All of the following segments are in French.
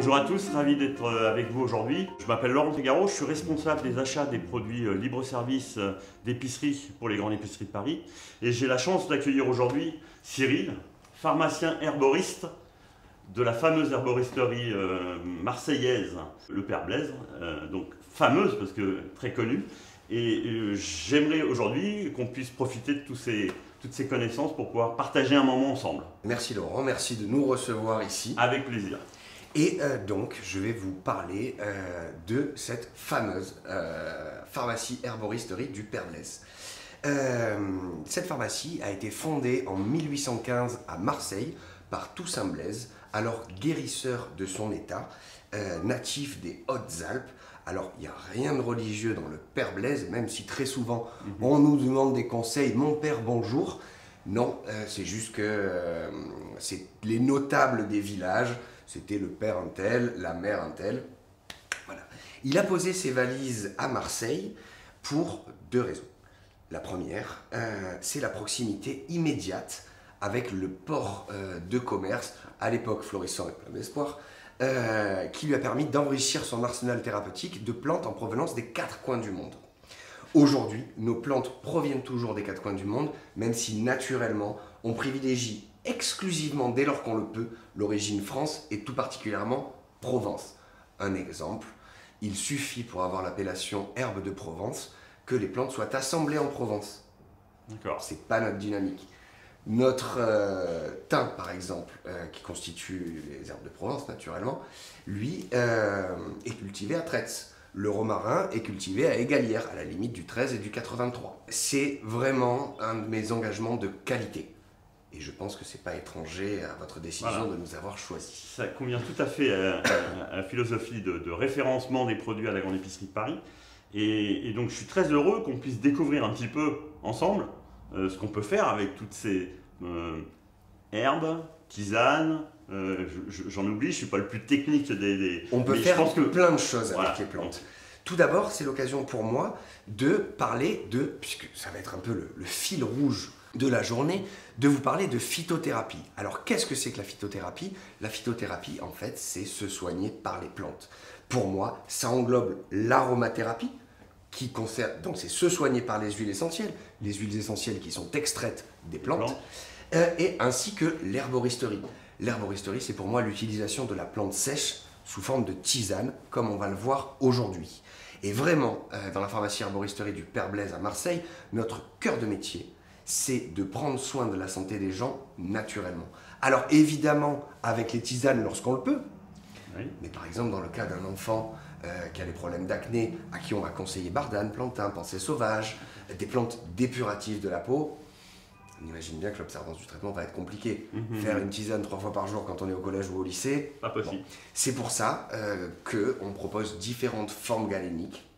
Bonjour à tous, ravi d'être avec vous aujourd'hui. Je m'appelle Laurent Tégaro, je suis responsable des achats des produits libre-service d'épicerie pour les grandes épiceries de Paris. Et j'ai la chance d'accueillir aujourd'hui Cyril, pharmacien herboriste de la fameuse herboristerie marseillaise, le Père Blaise, donc fameuse parce que très connue. Et j'aimerais aujourd'hui qu'on puisse profiter de toutes ces connaissances pour pouvoir partager un moment ensemble. Merci Laurent, merci de nous recevoir ici. Avec plaisir. Et donc, je vais vous parler de cette fameuse pharmacie herboristerie du Père Blaise. Cette pharmacie a été fondée en 1815 à Marseille par Toussaint Blaise, alors guérisseur de son état, natif des Hautes-Alpes. Alors, il n'y a rien de religieux dans le Père Blaise, même si très souvent on nous demande des conseils. Mon père, bonjour. Non, c'est juste que c'est les notables des villages. C'était le père un tel, la mère un tel. Voilà. Il a posé ses valises à Marseille pour deux raisons. La première, c'est la proximité immédiate avec le port de commerce, à l'époque florissant et plein d'espoir, qui lui a permis d'enrichir son arsenal thérapeutique de plantes en provenance des quatre coins du monde. Aujourd'hui, nos plantes proviennent toujours des quatre coins du monde, même si naturellement, on privilégie exclusivement, dès lors qu'on le peut, l'origine France et tout particulièrement Provence. Un exemple, il suffit pour avoir l'appellation herbe de Provence que les plantes soient assemblées en Provence. D'accord. C'est pas notre dynamique. Notre thym, par exemple, qui constitue les herbes de Provence naturellement, lui est cultivé à Traits. Le romarin est cultivé à Égalière, à la limite du 13 et du 83. C'est vraiment un de mes engagements de qualité. Et je pense que ce n'est pas étranger à votre décision de nous avoir choisis. Ça convient tout à fait à la philosophie de référencement des produits à la grande épicerie de Paris. Et donc je suis très heureux qu'on puisse découvrir un petit peu ensemble ce qu'on peut faire avec toutes ces herbes, tisanes. J'en oublie, je ne suis pas le plus technique des... On peut faire plein de choses avec les plantes. Tout d'abord, c'est l'occasion pour moi de parler de, puisque ça va être un peu le fil rouge de la journée, de vous parler de phytothérapie. Alors, qu'est-ce que c'est que la phytothérapie? La phytothérapie, en fait, c'est se soigner par les plantes. Pour moi, ça englobe l'aromathérapie, qui concerne, donc c'est se soigner par les huiles essentielles qui sont extraites des plantes, et ainsi que l'herboristerie. L'herboristerie, c'est pour moi l'utilisation de la plante sèche sous forme de tisane, comme on va le voir aujourd'hui. Et vraiment, dans la pharmacie herboristerie du Père Blaise à Marseille, notre cœur de métier, c'est de prendre soin de la santé des gens naturellement. Alors évidemment, avec les tisanes lorsqu'on le peut, mais par exemple dans le cas d'un enfant qui a des problèmes d'acné, à qui on va conseiller bardane, plantain, pensée sauvage, des plantes dépuratives de la peau, on imagine bien que l'observance du traitement va être compliquée. Faire une tisane 3 fois par jour quand on est au collège ou au lycée, pas possible. Bon. C'est pour ça qu'on propose différentes formes galéniques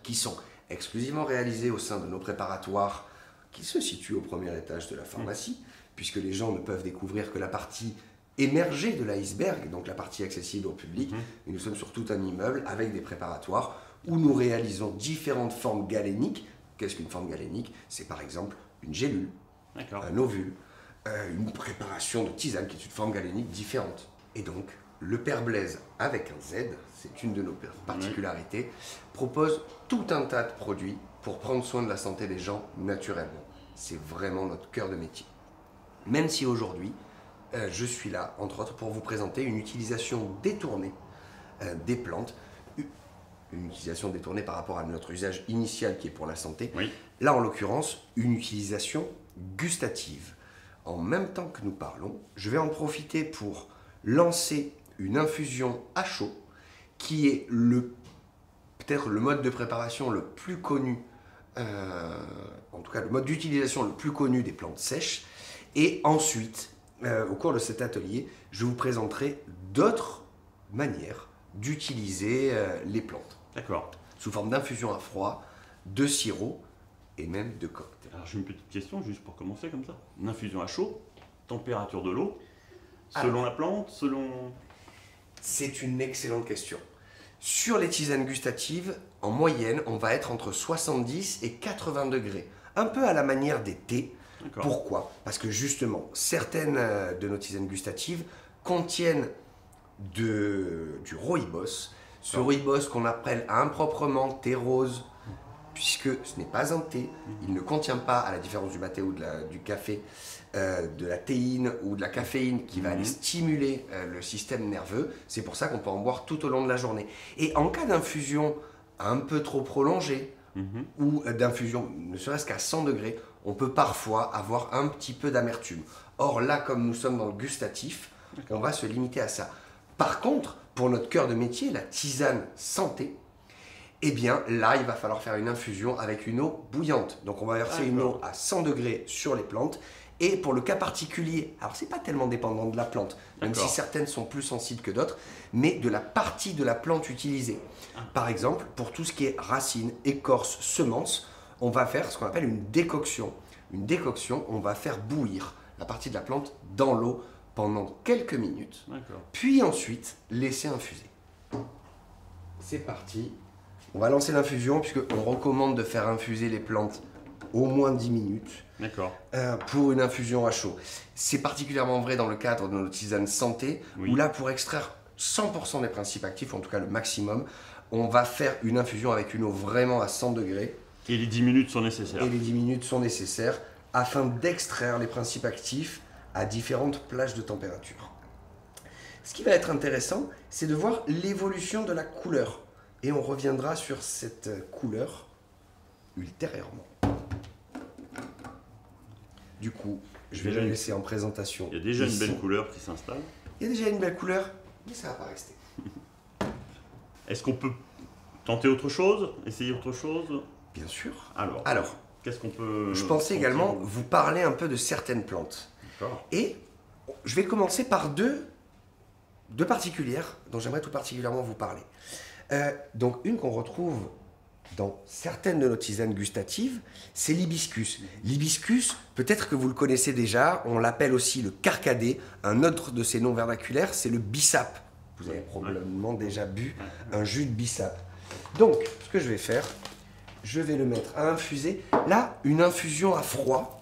qui sont exclusivement réalisées au sein de nos préparatoires qui se situent au premier étage de la pharmacie, puisque les gens ne peuvent découvrir que la partie émergée de l'iceberg, donc la partie accessible au public, mais nous sommes sur tout un immeuble avec des préparatoires où nous réalisons différentes formes galéniques. Qu'est-ce qu'une forme galénique? C'est par exemple une gélule, un ovule, une préparation de tisane qui est une forme galénique différente. Et donc, le Père Blaise avec un Z, c'est une de nos particularités, propose tout un tas de produits pour prendre soin de la santé des gens naturellement. C'est vraiment notre cœur de métier. Même si aujourd'hui, je suis là, entre autres, pour vous présenter une utilisation détournée des plantes, une utilisation détournée par rapport à notre usage initial qui est pour la santé. Là, en l'occurrence, une utilisation gustative. En même temps que nous parlons, je vais en profiter pour lancer une infusion à chaud qui est peut-être le mode de préparation le plus connu, en tout cas le mode d'utilisation le plus connu des plantes sèches. Et ensuite, au cours de cet atelier, je vous présenterai d'autres manières d'utiliser les plantes. D'accord. Sous forme d'infusion à froid, de sirop et même de cocktail. Alors j'ai une petite question juste pour commencer comme ça. Une infusion à chaud, température de l'eau, selon la plante, selon... C'est une excellente question. Sur les tisanes gustatives, en moyenne, on va être entre 70 et 80 degrés. Un peu à la manière des thés. Pourquoi? Parce que justement, certaines de nos tisanes gustatives contiennent du rooibos. Ce rooibos qu'on appelle improprement thé rose, puisque ce n'est pas un thé, il ne contient pas, à la différence du maté ou du café, de la théine ou de la caféine qui va aller stimuler le système nerveux. C'est pour ça qu'on peut en boire tout au long de la journée. Et en cas d'infusion un peu trop prolongée, ou d'infusion ne serait-ce qu'à 100 degrés, on peut parfois avoir un petit peu d'amertume. Or là, comme nous sommes dans le gustatif, on va se limiter à ça. Par contre, pour notre cœur de métier, la tisane santé, eh bien là, il va falloir faire une infusion avec une eau bouillante. Donc on va verser une eau à 100 degrés sur les plantes. Et pour le cas particulier, alors c'est pas tellement dépendant de la plante, même si certaines sont plus sensibles que d'autres, mais de la partie de la plante utilisée. Par exemple, pour tout ce qui est racines, écorce, semences, on va faire ce qu'on appelle une décoction. Une décoction, on va faire bouillir la partie de la plante dans l'eau pendant quelques minutes, puis ensuite laisser infuser. C'est parti. On va lancer l'infusion puisqu'on recommande de faire infuser les plantes au moins 10 minutes pour une infusion à chaud. C'est particulièrement vrai dans le cadre de nos tisanes santé, où là, pour extraire 100% des principes actifs, en tout cas le maximum, on va faire une infusion avec une eau vraiment à 100 degrés. Et les 10 minutes sont nécessaires. Et les 10 minutes sont nécessaires afin d'extraire les principes actifs à différentes plages de température. Ce qui va être intéressant, c'est de voir l'évolution de la couleur. Et on reviendra sur cette couleur ultérieurement. Du coup, je vais la laisser en présentation. Il y a déjà une belle couleur qui s'installe. Il y a déjà une belle couleur, mais ça ne va pas rester. Est-ce qu'on peut tenter autre chose? Essayer autre chose? Bien sûr. Alors qu'est-ce qu'on peut... Je pensais également vous parler un peu de certaines plantes. Et je vais commencer par deux particulières dont j'aimerais tout particulièrement vous parler. Donc une qu'on retrouve dans certaines de nos tisanes gustatives, c'est l'hibiscus. L'hibiscus, peut-être que vous le connaissez déjà, on l'appelle aussi le carcadé. Un autre de ses noms vernaculaires, c'est le bissap. Vous avez probablement déjà bu un jus de bissap. Donc, ce que je vais faire, je vais le mettre à infuser. Là, une infusion à froid,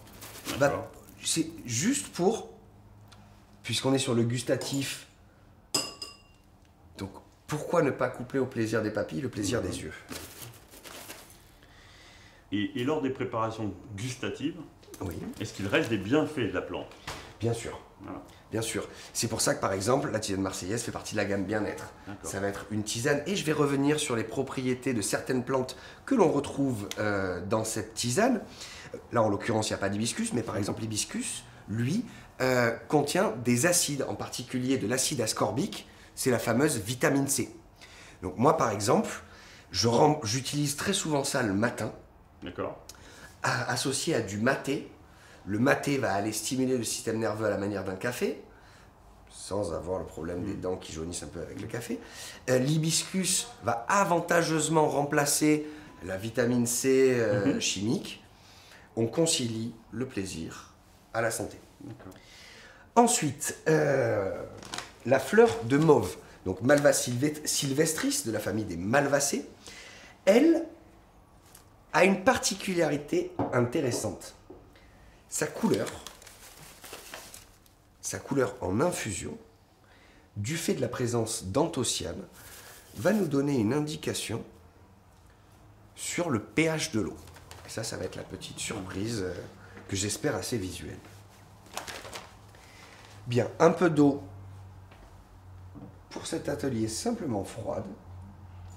c'est juste pour, puisqu'on est sur le gustatif, donc pourquoi ne pas coupler au plaisir des papilles le plaisir des yeux? Et lors des préparations gustatives, est-ce qu'il reste des bienfaits de la plante? Bien sûr. Bien sûr. C'est pour ça que, par exemple, la tisane marseillaise fait partie de la gamme bien-être. Ça va être une tisane, et je vais revenir sur les propriétés de certaines plantes que l'on retrouve dans cette tisane. Là, en l'occurrence, il n'y a pas d'hibiscus, mais par exemple, l'hibiscus, lui, contient des acides, en particulier de l'acide ascorbique, c'est la fameuse vitamine C. Donc moi, par exemple, j'utilise très souvent ça le matin, associé à du maté. Le maté va aller stimuler le système nerveux à la manière d'un café, sans avoir le problème des dents qui jaunissent un peu avec le café. L'hibiscus va avantageusement remplacer la vitamine C chimique. On concilie le plaisir à la santé. Ensuite, la fleur de mauve, donc Malva sylvestris, de la famille des malvacées, elle a une particularité intéressante. Sa couleur en infusion, du fait de la présence d'anthocyanes, va nous donner une indication sur le pH de l'eau. Et ça va être la petite surprise que j'espère assez visuelle. Bien, un peu d'eau pour cet atelier simplement froide,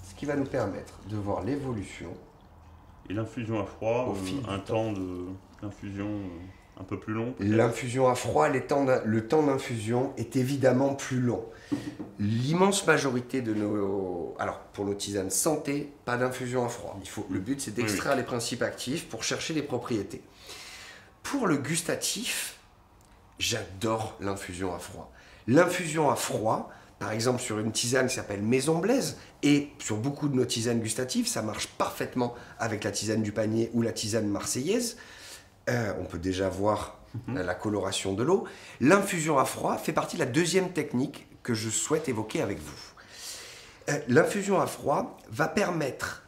ce qui va nous permettre de voir l'évolution. Et l'infusion à froid, un temps d'infusion un peu plus long? L'infusion à froid, le temps d'infusion est évidemment plus long. L'immense majorité de nos... Alors, pour nos tisanes santé, pas d'infusion à froid. Le but, c'est d'extraire les principes actifs pour chercher les propriétés. Pour le gustatif, j'adore l'infusion à froid. L'infusion à froid, par exemple sur une tisane qui s'appelle Maison Blaise, et sur beaucoup de nos tisanes gustatives, ça marche parfaitement avec la tisane du panier ou la tisane marseillaise. On peut déjà voir la coloration de l'eau. L'infusion à froid fait partie de la deuxième technique que je souhaite évoquer avec vous. L'infusion à froid va permettre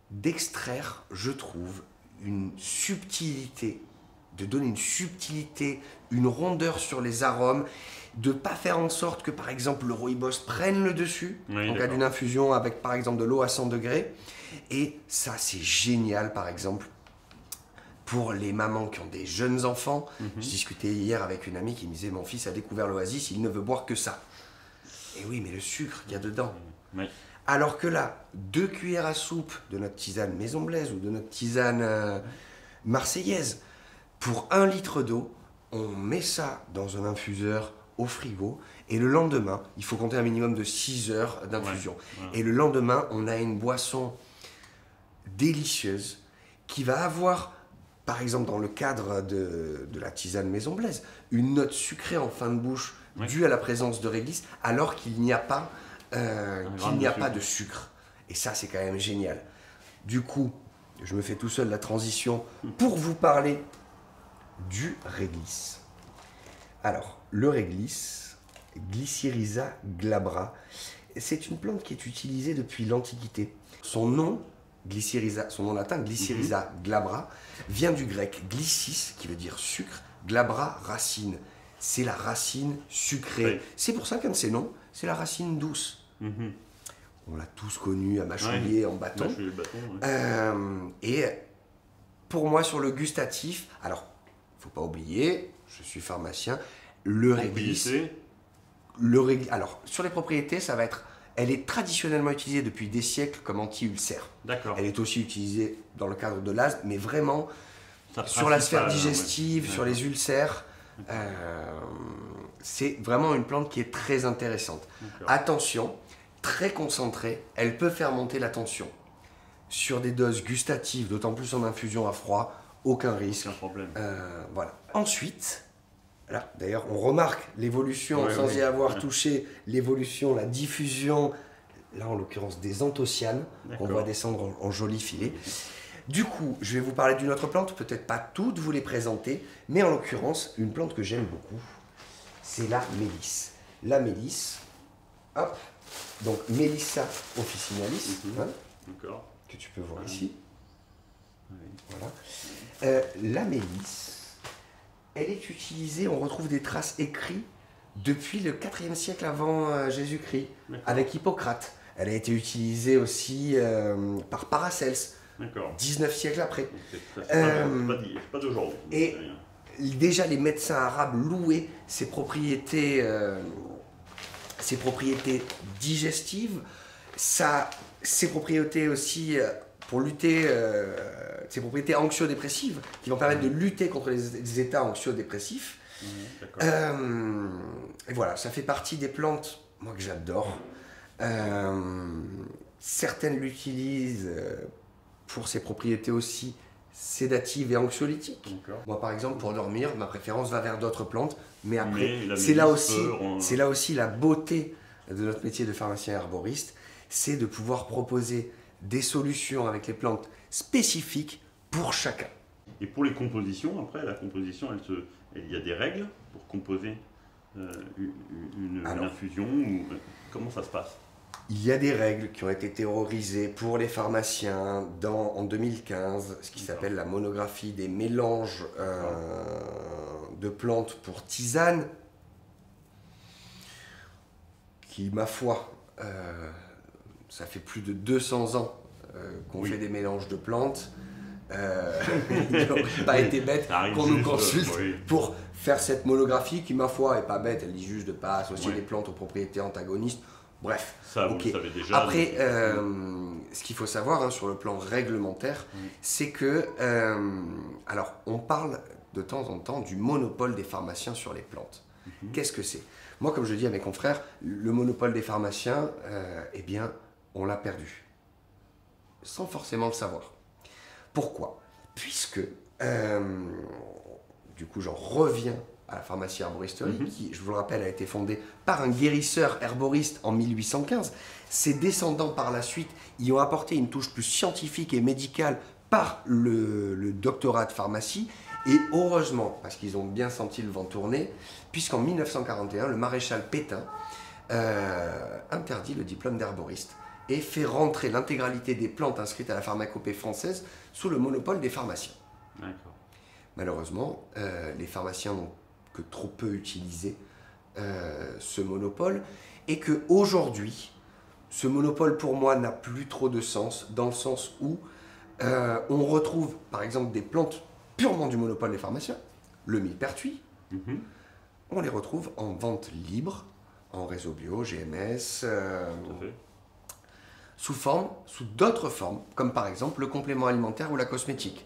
d'extraire, je trouve, une subtilité de donner une subtilité, une rondeur sur les arômes, de ne pas faire en sorte que par exemple le rooibos prenne le dessus en cas d'une infusion avec par exemple de l'eau à 100 degrés. Et ça c'est génial par exemple pour les mamans qui ont des jeunes enfants. Je discutais hier avec une amie qui me disait mon fils a découvert l'oasis, il ne veut boire que ça. Et oui mais le sucre qu'il y a dedans. Alors que là, 2 cuillères à soupe de notre tisane Maison Blaise ou de notre tisane marseillaise, pour 1 litre d'eau, on met ça dans un infuseur au frigo et le lendemain, il faut compter un minimum de 6 heures d'infusion. Et le lendemain, on a une boisson délicieuse qui va avoir, par exemple dans le cadre de la tisane Maison Blaise, une note sucrée en fin de bouche due à la présence de réglisse alors qu'il n'y a pas de sucre. Et ça, c'est quand même génial. Du coup, je me fais tout seul la transition pour vous parler du réglisse. Alors, le réglisse, Glycyrrhiza glabra, c'est une plante qui est utilisée depuis l'Antiquité. Son nom latin, Glycyrrhiza glabra, vient du grec glycis, qui veut dire sucre, glabra, racine. C'est la racine sucrée. C'est pour ça qu'un de ses noms, c'est la racine douce. On l'a tous connu à mâchouiller en bâton. Et pour moi, sur le gustatif, alors, il ne faut pas oublier, je suis pharmacien, le réglisse. Alors, sur les propriétés, ça va être... Elle est traditionnellement utilisée depuis des siècles comme anti-ulcère. Elle est aussi utilisée dans le cadre de l'asthme, mais vraiment sur la sphère digestive, sur les ulcères. C'est vraiment une plante qui est très intéressante. Attention, très concentrée, elle peut faire monter la tension. Sur des doses gustatives, d'autant plus en infusion à froid, aucun risque. Aucun problème. Voilà. Ensuite, là, d'ailleurs, on remarque l'évolution sans y avoir touché, l'évolution, la diffusion, là en l'occurrence des anthocyanes, qu'on va descendre en jolis filets. Du coup, je vais vous parler d'une autre plante, peut-être pas toutes vous les présenter, mais en l'occurrence, une plante que j'aime beaucoup, c'est la mélisse. La mélisse, hop, donc Mélissa officinalis, que tu peux voir ici. Voilà. La mélisse, elle est utilisée, on retrouve des traces écrites depuis le 4e siècle avant Jésus-Christ, avec Hippocrate. Elle a été utilisée aussi par Paracels. 19 siècles après. Pas d'aujourd'hui. Et déjà, les médecins arabes louaient ses propriétés digestives, ses propriétés aussi pour lutter, ses propriétés anxio-dépressives, qui vont permettre de lutter contre les états anxio-dépressifs. Et voilà, ça fait partie des plantes, moi, que j'adore. Certaines l'utilisent pour ses propriétés aussi sédatives et anxiolytiques. Moi, par exemple, pour dormir, ma préférence va vers d'autres plantes, mais après, c'est là aussi la beauté de notre métier de pharmacien herboriste, c'est de pouvoir proposer des solutions avec les plantes spécifiques pour chacun. Et pour les compositions, après, la composition, il y a des règles pour composer une infusion ou comment ça se passe? Il y a des règles qui ont été théorisées pour les pharmaciens en 2015, ce qui s'appelle la monographie des mélanges de plantes pour tisane, qui, ma foi, ça fait plus de 200 ans qu'on fait des mélanges de plantes. Il n'aurait pas été bête qu'on nous consulte pour faire cette monographie qui, ma foi, est pas bête. Elle dit juste de ne pas associer les plantes aux propriétés antagonistes. Bref, ça, vous le savez déjà. Après, ce qu'il faut savoir sur le plan réglementaire, c'est que, alors, on parle de temps en temps du monopole des pharmaciens sur les plantes. Qu'est-ce que c'est? Moi, comme je dis à mes confrères, le monopole des pharmaciens, eh bien, on l'a perdu, sans forcément le savoir. Pourquoi? Puisque, du coup, j'en reviens à la pharmacie herboristerie, qui, je vous le rappelle, a été fondée par un guérisseur herboriste en 1815. Ses descendants, par la suite, y ont apporté une touche plus scientifique et médicale par le doctorat de pharmacie. Et heureusement, parce qu'ils ont bien senti le vent tourner, puisqu'en 1941, le maréchal Pétain interdit le diplôme d'herboriste et fait rentrer l'intégralité des plantes inscrites à la pharmacopée française sous le monopole des pharmaciens. malheureusement, les pharmaciens n'ont que trop peu utilisé ce monopole et qu'aujourd'hui, ce monopole pour moi n'a plus trop de sens dans le sens où on retrouve par exemple des plantes purement du monopole des pharmaciens, le millepertuis, on les retrouve en vente libre, en réseau bio, GMS, sous d'autres formes, comme par exemple le complément alimentaire ou la cosmétique.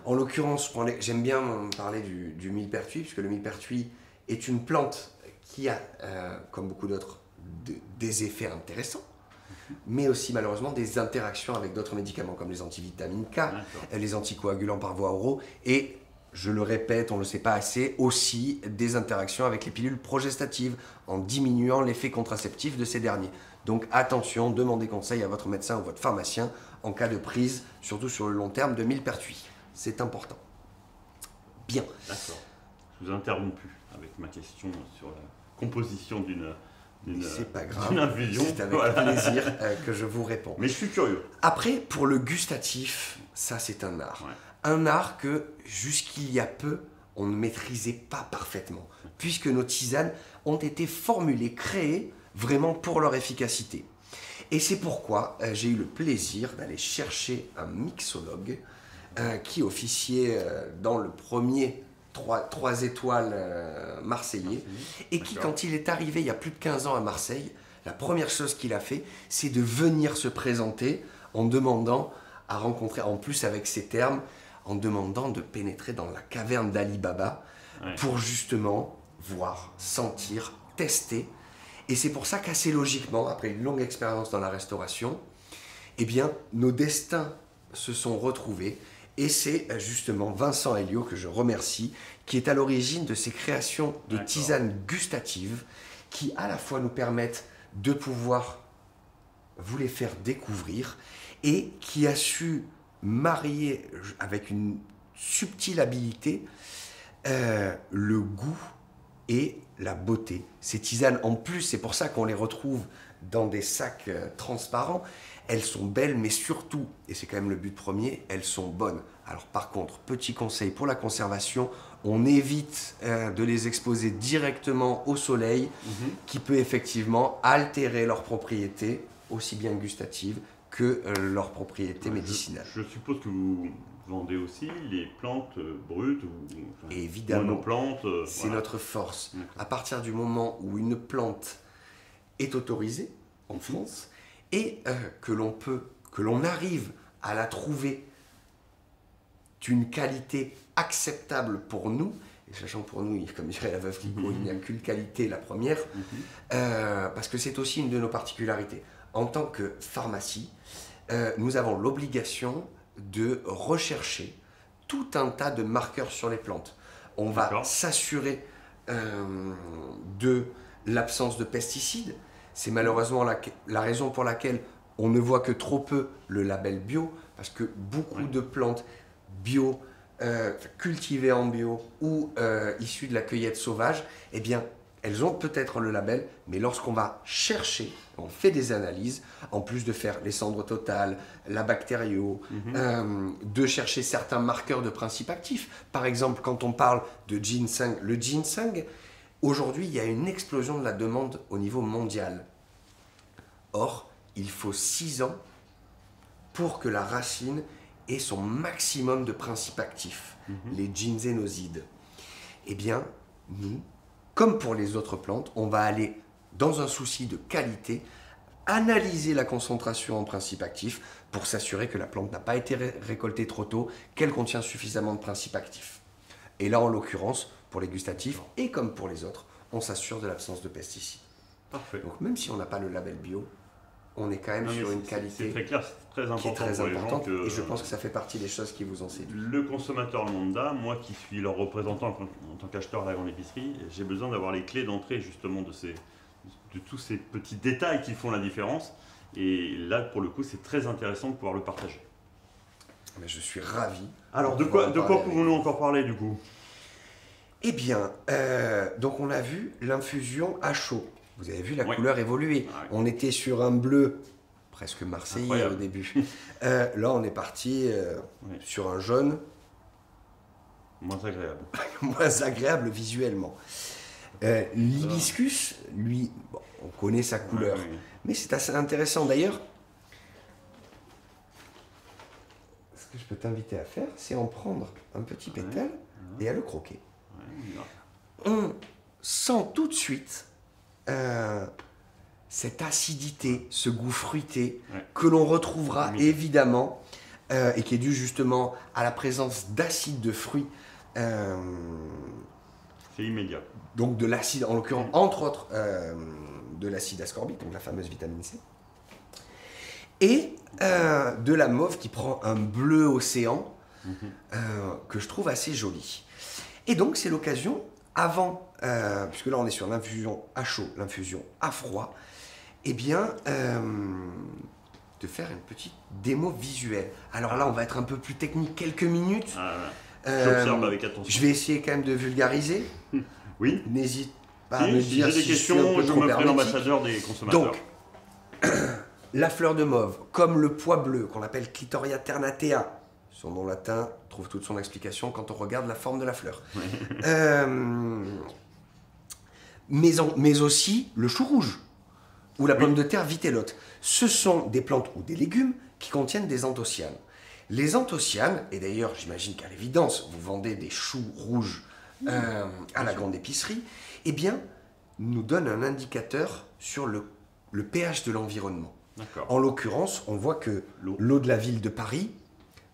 En l'occurrence, j'aime bien parler du millepertuis, puisque le millepertuis est une plante qui a, comme beaucoup d'autres, des effets intéressants, mais aussi malheureusement des interactions avec d'autres médicaments, comme les antivitamines K, les anticoagulants par voie orale, et je le répète, on ne le sait pas assez, aussi des interactions avec les pilules progestatives, en diminuant l'effet contraceptif de ces derniers. Donc attention, demandez conseil à votre médecin ou votre pharmacien en cas de prise, surtout sur le long terme, de millepertuis. C'est important. Bien. D'accord. Je vous ai interrompu avec ma question sur la composition d'une infusion. C'est avec plaisir que je vous réponds. Mais je suis curieux. Après, pour le gustatif, ça c'est un art. Ouais. Un art que jusqu'il y a peu, on ne maîtrisait pas parfaitement, puisque nos tisanes ont été formulées, créées vraiment pour leur efficacité. Et c'est pourquoi j'ai eu le plaisir d'aller chercher un mixologue qui officiait dans le premier 3 étoiles marseillais, et qui, quand il est arrivé il y a plus de 15 ans à Marseille, la première chose qu'il a fait, c'est de venir se présenter en demandant à rencontrer, en plus avec ces termes, en demandant de pénétrer dans la caverne d'Ali Baba pour justement voir, sentir, tester. Et c'est pour ça qu'assez logiquement, après une longue expérience dans la restauration, eh bien, nos destins se sont retrouvés. Et c'est justement Vincent Elliot, que je remercie, qui est à l'origine de ces créations de tisanes gustatives qui à la fois nous permettent de pouvoir vous les faire découvrir et qui a su marier avec une subtile habileté le goût et la beauté. Ces tisanes, en plus, c'est pour ça qu'on les retrouve dans des sacs transparents. Elles sont belles, mais surtout, et c'est quand même le but premier, elles sont bonnes. Alors par contre, petit conseil pour la conservation, on évite de les exposer directement au soleil, qui peut effectivement altérer leurs propriétés, aussi bien gustatives que leurs propriétés médicinales. Je suppose que vous vendez aussi les plantes brutes ou évidemment, monoplantes. C'est notre force. À partir du moment où une plante est autorisée en France et que l'on arrive à la trouver d'une qualité acceptable pour nous, et sachant que pour nous, comme dirait la veuve Clicquot, il n'y a qu'une qualité, la première, parce que c'est aussi une de nos particularités. En tant que pharmacie, nous avons l'obligation de rechercher tout un tas de marqueurs sur les plantes. On va s'assurer de l'absence de pesticides. C'est malheureusement la raison pour laquelle on ne voit que trop peu le label bio, parce que beaucoup de plantes bio, cultivées en bio ou issues de la cueillette sauvage, eh bien, elles ont peut-être le label, mais lorsqu'on va chercher, on fait des analyses, en plus de faire les cendres totales, la bactério, de chercher certains marqueurs de principes actifs. Par exemple, quand on parle de ginseng, le ginseng, aujourd'hui, il y a une explosion de la demande au niveau mondial. Or, il faut 6 ans pour que la racine ait son maximum de principes actifs, les ginsénosides. Eh bien, nous, comme pour les autres plantes, on va aller, dans un souci de qualité, analyser la concentration en principes actifs pour s'assurer que la plante n'a pas été récoltée trop tôt, qu'elle contient suffisamment de principes actifs. Et là, en l'occurrence, pour les gustatifs, et comme pour les autres, on s'assure de l'absence de pesticides. Parfait. Donc même si on n'a pas le label bio, on est quand même sur une qualité très clair, très qui est très importante, et je pense que ça fait partie des choses qui vous ont séduit. Le consommateur lambda, moi qui suis leur représentant en tant qu'acheteur à la grande épicerie, j'ai besoin d'avoir les clés d'entrée justement de tous ces petits détails qui font la différence. Et là, pour le coup, c'est très intéressant de pouvoir le partager. Mais je suis ravi. Alors, de quoi pouvons-nous encore parler du coup? Eh bien, donc on a vu l'infusion à chaud. Vous avez vu la couleur évoluer. On était sur un bleu presque marseillais au début. Là, on est parti sur un jaune Moins agréable. moins agréable visuellement. L'hibiscus, lui, bon, on connaît sa couleur, Ouais, oui. mais c'est assez intéressant. D'ailleurs, ce que je peux t'inviter à faire, c'est en prendre un petit pétale et à le croquer. Ouais, On sent tout de suite cette acidité, ce goût fruité que l'on retrouvera évidemment et qui est dû justement à la présence d'acide de fruits. c'est immédiat. Donc de l'acide, en l'occurrence, entre autres, de l'acide ascorbique, donc la fameuse vitamine C, et de la mauve qui prend un bleu océan que je trouve assez joli. Et donc c'est l'occasion, avant, puisque là on est sur l'infusion à chaud, l'infusion à froid, eh bien, de faire une petite démo visuelle. Alors là on va être un peu plus technique, quelques minutes. Ah, ouais. J'observe avec attention. Je vais essayer quand même de vulgariser. Oui. N'hésite pas à me Si dire j'ai des si je suis un questions, peu je trop me ferai hermétique. l'ambassadeur des consommateurs. Donc, la fleur de mauve, comme le pois bleu qu'on appelle Clitoria ternatea, son nom latin trouve toute son explication quand on regarde la forme de la fleur. Mais aussi le chou rouge ou la pomme de terre vitellote. Ce sont des plantes ou des légumes qui contiennent des anthocyanes. Les anthocyanes, et d'ailleurs j'imagine qu'à l'évidence vous vendez des choux rouges à la grande épicerie, eh bien nous donnent un indicateur sur le pH de l'environnement. D'accord. En l'occurrence, on voit que l'eau de la ville de Paris,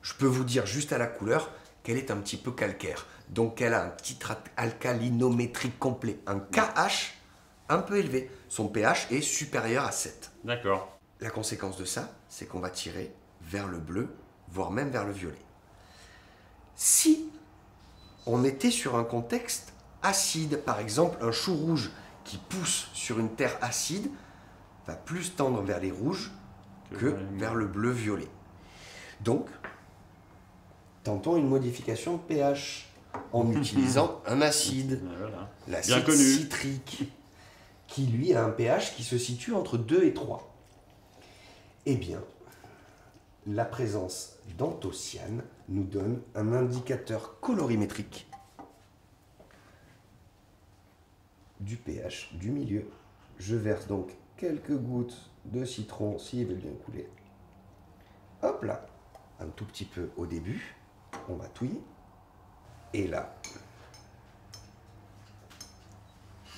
je peux vous dire juste à la couleur qu'elle est un petit peu calcaire. Donc elle a un titre alcalinométrique complet, un KH un peu élevé. Son pH est supérieur à 7. D'accord. La conséquence de ça, c'est qu'on va tirer vers le bleu, voire même vers le violet. Si on était sur un contexte acide, par exemple un chou rouge qui pousse sur une terre acide, va plus tendre vers les rouges que vers le bleu-violet. Donc, tentons une modification de pH en utilisant un acide, Voilà. l'acide citrique, qui lui a un pH qui se situe entre 2 et 3. Eh bien, la présence d'anthocyanes nous donne un indicateur colorimétrique du pH du milieu. Je verse donc quelques gouttes de citron s'il veut bien couler. Hop là, un tout petit peu au début, on va touiller. Et là,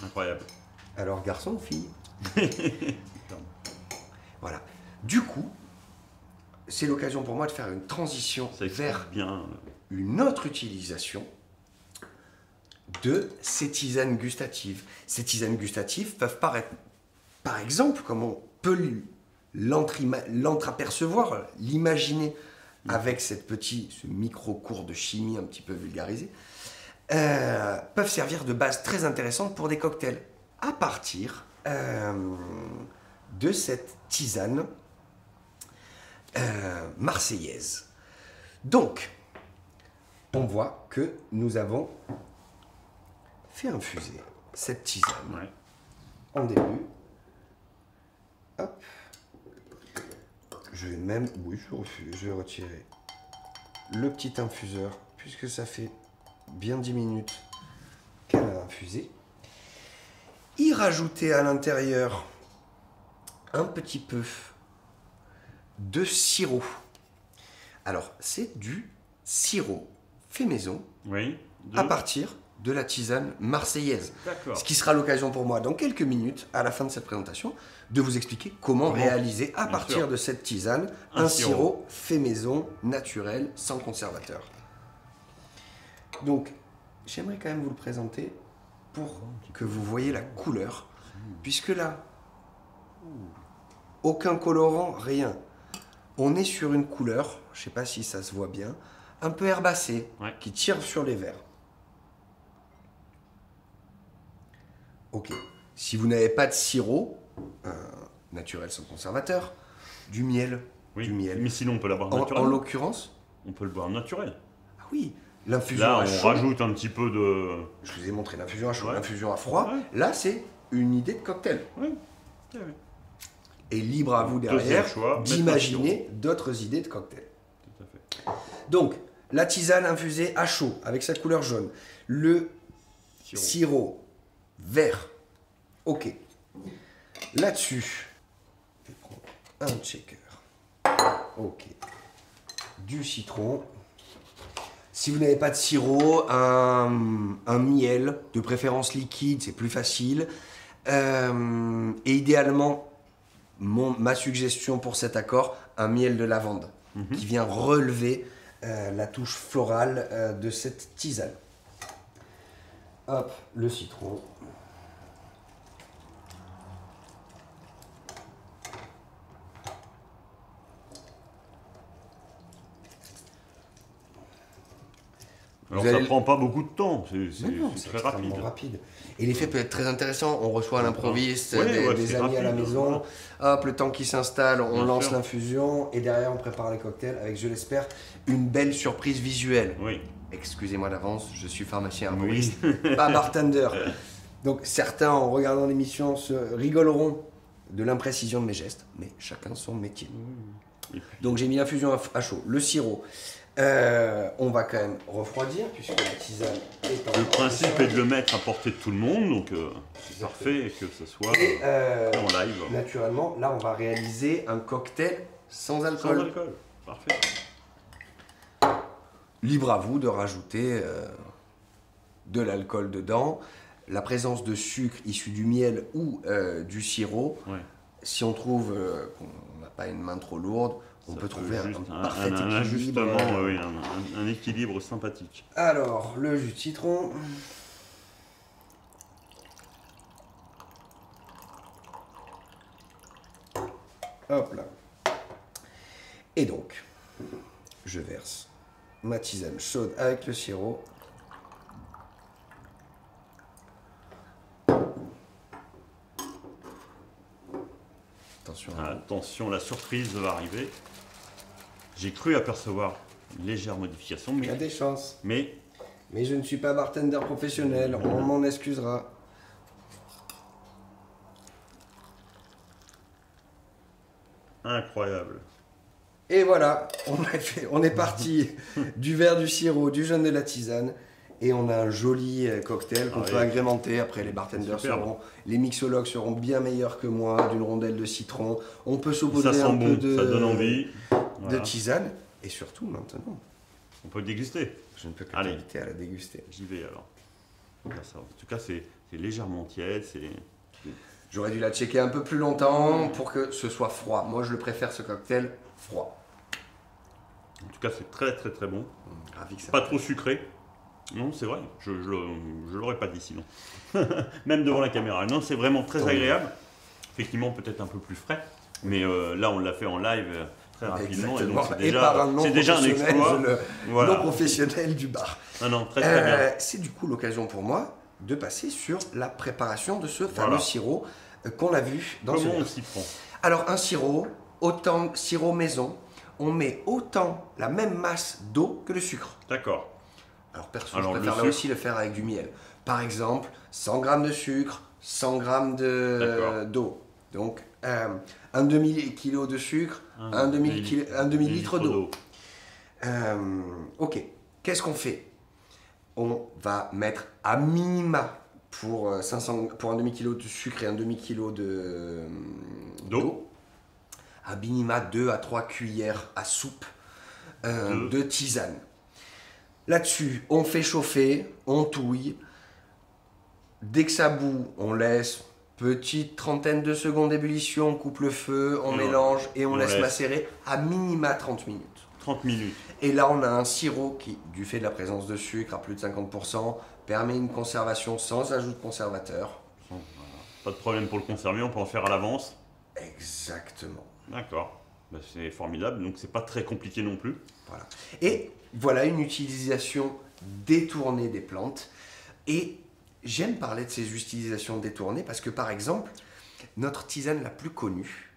Incroyable. alors garçon ou fille? Voilà. Du coup, c'est l'occasion pour moi de faire une transition vers bien une autre utilisation de ces tisanes gustatives. Ces tisanes gustatives peuvent paraître, par exemple, comme on peut l'entreapercevoir, l'imaginer avec ce micro-cours de chimie un petit peu vulgarisé, peuvent servir de base très intéressante pour des cocktails à partir de cette tisane marseillaise. Donc, on voit que nous avons fait infuser cette tisane en début. Hop. Je vais même, oui, je vais retirer le petit infuseur puisque ça fait bien 10 minutes qu'elle a infusé. Y rajouter à l'intérieur un petit peu de sirop. Alors, c'est du sirop fait maison à partir de la tisane marseillaise. Ce qui sera l'occasion pour moi, dans quelques minutes, à la fin de cette présentation, de vous expliquer comment réaliser à partir de cette tisane un sirop fait maison, naturel, sans conservateur. Donc, j'aimerais quand même vous le présenter pour que vous voyez la couleur, puisque là, aucun colorant, rien. On est sur une couleur, je ne sais pas si ça se voit bien, un peu herbacée, qui tire sur les verres. Ok. Si vous n'avez pas de sirop, naturel sans conservateur, du miel. Du miel. Mais sinon, on peut l'avoir naturel. En l'occurrence, on peut le boire naturel. Ah oui. L'infusion là, à on chaud. rajoute un petit peu de... Je vous ai montré l'infusion à chaud, l'infusion à froid. Là, c'est une idée de cocktail. Et libre à vous derrière d'imaginer d'autres idées de cocktail. Tout à fait. Donc, la tisane infusée à chaud avec sa couleur jaune, le sirop vert. Ok. Là-dessus, je vais prendre un shaker. Ok. Du citron. Si vous n'avez pas de sirop, un miel, de préférence liquide, c'est plus facile. Et idéalement, ma suggestion pour cet accord, un miel de lavande qui vient relever la touche florale de cette tisane. Hop, le citron. Alors ça prend pas beaucoup de temps, c'est très rapide. Et l'effet peut être très intéressant. On reçoit à l'improviste Ouais, des amis à la maison. Hop, le temps qui s'installe, on lance l'infusion et derrière on prépare les cocktails avec, je l'espère, une belle surprise visuelle. Oui. Excusez-moi d'avance, je suis pharmacien arboriste, pas bartender. Donc certains en regardant l'émission se rigoleront de l'imprécision de mes gestes, mais chacun son métier. Donc j'ai mis l'infusion à chaud, le sirop. On va quand même refroidir puisque la tisane est en Le principe est de le mettre à portée de tout le monde, donc c'est parfait que ce soit en live. Naturellement, là on va réaliser un cocktail sans alcool. Sans alcool, parfait. Libre à vous de rajouter de l'alcool dedans. La présence de sucre issu du miel ou du sirop, si on trouve qu'on n'a pas une main trop lourde, on peut trouver un parfait équilibre. Un équilibre sympathique. Alors, le jus de citron. Hop là. Et donc, je verse ma tisane chaude avec le sirop. Attention. Attention, la surprise va arriver. J'ai cru apercevoir une légère modification. Mais... Il y a des chances. Mais je ne suis pas bartender professionnel, on m'en excusera. Incroyable. Et voilà, on est parti du verre, du sirop, du jaune de la tisane. Et on a un joli cocktail qu'on peut agrémenter. Après, les bartenders les mixologues seront bien meilleurs que moi, d'une rondelle de citron. On peut saupoudrer un peu ça donne envie. De tisane. Et surtout, maintenant, on peut le déguster. Je ne peux que t'inviter à la déguster. J'y vais alors. En tout cas, c'est légèrement tiède. J'aurais dû la checker un peu plus longtemps pour que ce soit froid. Moi, je le préfère, ce cocktail, froid. En tout cas, c'est très très très bon. Pas trop sucré. Non, c'est vrai, je l'aurais pas dit sinon. Même devant la caméra. Non, c'est vraiment très agréable. Effectivement, peut-être un peu plus frais. Mais là, on l'a fait en live très rapidement. Et donc, c'est déjà un exploit. Non professionnel du bar. Non, très très bien. C'est du coup l'occasion pour moi de passer sur la préparation de ce fameux sirop qu'on a vu dans Comment on s'y prend? Alors, un sirop, autant sirop maison, on met autant la même masse d'eau que le sucre. D'accord. Alors perso, je préfère aussi le faire avec du miel. Par exemple, 100 g de sucre, 100 g d'eau. Donc, un demi-kilo de sucre, un demi-litre d'eau. Ok, qu'est-ce qu'on fait? On va mettre à minima pour un demi-kilo de sucre et un demi-kilo d'eau. À minima 2 à 3 cuillères à soupe de tisane. Là-dessus, on fait chauffer, on touille. Dès que ça bout, on laisse petite trentaine de secondes d'ébullition, on coupe le feu, on mélange et on laisse macérer à minima 30 minutes. 30 minutes. Et là, on a un sirop qui, du fait de la présence de sucre à plus de 50%, permet une conservation sans ajout de conservateur. Pas de problème pour le conserver, on peut en faire à l'avance. Exactement. D'accord. C'est formidable, donc c'est pas très compliqué non plus. Voilà. Et voilà une utilisation détournée des plantes. Et j'aime parler de ces utilisations détournées parce que, par exemple, notre tisane la plus connue,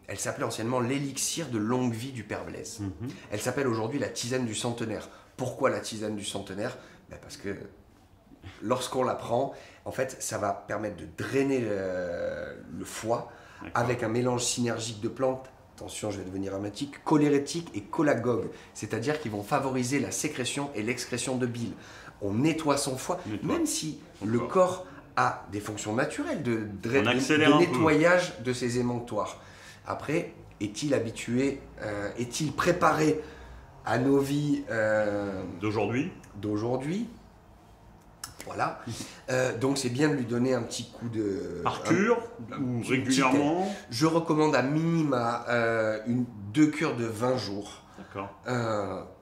elle s'appelait anciennement l'élixir de longue vie du Père Blaise. Elle s'appelle aujourd'hui la tisane du centenaire. Pourquoi la tisane du centenaire? Parce que lorsqu'on la prend, en fait, ça va permettre de drainer le foie avec un mélange synergique de plantes attention, je vais devenir dramatique, cholérétiques et cholagogues, c'est-à-dire qu'ils vont favoriser la sécrétion et l'excrétion de bile. On nettoie son foie, même si le corps a des fonctions naturelles de nettoyage de ses émonctoires. Après, est-il habitué, est-il préparé à nos vies d'aujourd'hui? Voilà. Donc c'est bien de lui donner un petit coup de... Par cure ou régulièrement? Je recommande à minima 2 cures de 20 jours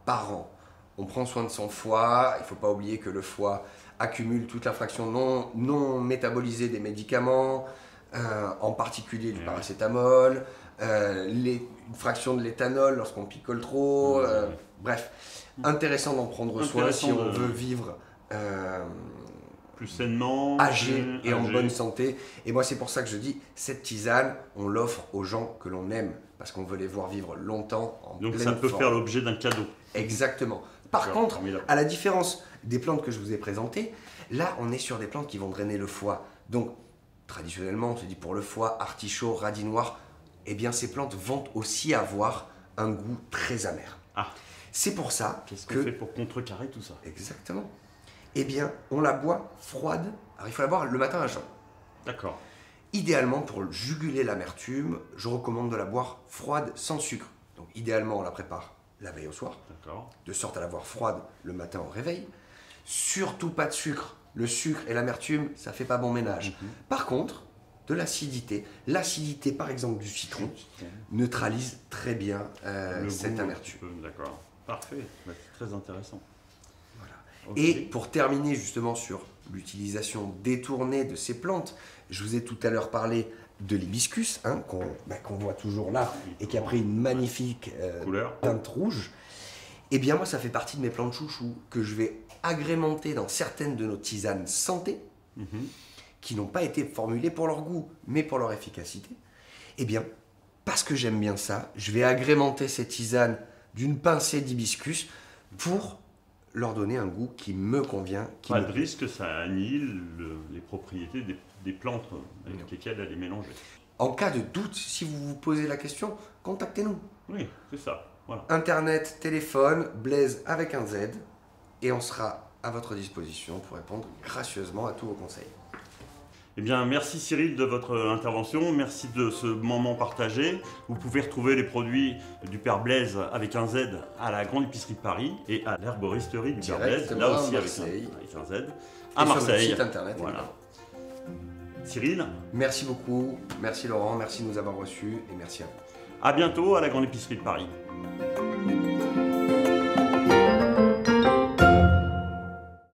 par an. On prend soin de son foie. Il ne faut pas oublier que le foie accumule toute la fraction non métabolisée des médicaments, en particulier du paracétamol, une fraction de l'éthanol lorsqu'on picole trop. Bref, intéressant d'en prendre soin si on veut vivre plus sainement, âgé et en bonne santé. Et moi, c'est pour ça que je dis, cette tisane, on l'offre aux gens que l'on aime, parce qu'on veut les voir vivre longtemps en pleine forme. Donc ça peut faire l'objet d'un cadeau. Exactement. Par contre, à la différence des plantes que je vous ai présentées, là, on est sur des plantes qui vont drainer le foie. Donc, traditionnellement, on se dit pour le foie, artichaut, radis noir, eh bien, ces plantes vont aussi avoir un goût très amer. C'est pour ça Qu'est-ce qu'on fait pour contrecarrer tout ça? Exactement. Eh bien, on la boit froide. Alors, il faut la boire le matin à jeun. D'accord. Idéalement, pour juguler l'amertume, je recommande de la boire froide sans sucre. Donc, idéalement, on la prépare la veille au soir, de sorte à la boire froide le matin au réveil. Surtout pas de sucre. Le sucre et l'amertume, ça fait pas bon ménage. Par contre, de l'acidité. L'acidité, par exemple, du citron neutralise très bien cette amertume. D'accord. Parfait. C'est très intéressant. Voilà. Et pour terminer justement sur l'utilisation détournée de ces plantes, je vous ai tout à l'heure parlé de l'hibiscus, qu'on voit toujours là et qui a pris une magnifique teinte rouge. Eh bien moi, ça fait partie de mes plantes chouchou que je vais agrémenter dans certaines de nos tisanes santé, qui n'ont pas été formulées pour leur goût, mais pour leur efficacité. Eh bien, parce que j'aime bien ça, je vais agrémenter ces tisanes d'une pincée d'hibiscus pour leur donner un goût qui me convient. Pas de risque que ça annihile les propriétés des plantes avec lesquelles elle est mélangée. En cas de doute, si vous vous posez la question, contactez-nous. Oui, c'est ça. Voilà. Internet, téléphone, Blaise avec un Z, et on sera à votre disposition pour répondre gracieusement à tous vos conseils. Eh bien, merci Cyril de votre intervention, merci de ce moment partagé. Vous pouvez retrouver les produits du Père Blaise avec un Z à la Grande Épicerie de Paris et à l'herboristerie du Père Blaise, là aussi avec un Z, à Marseille. Sur le site internet. Voilà. Cyril. Merci beaucoup, merci Laurent, merci de nous avoir reçus et merci à vous. À bientôt à la Grande Épicerie de Paris.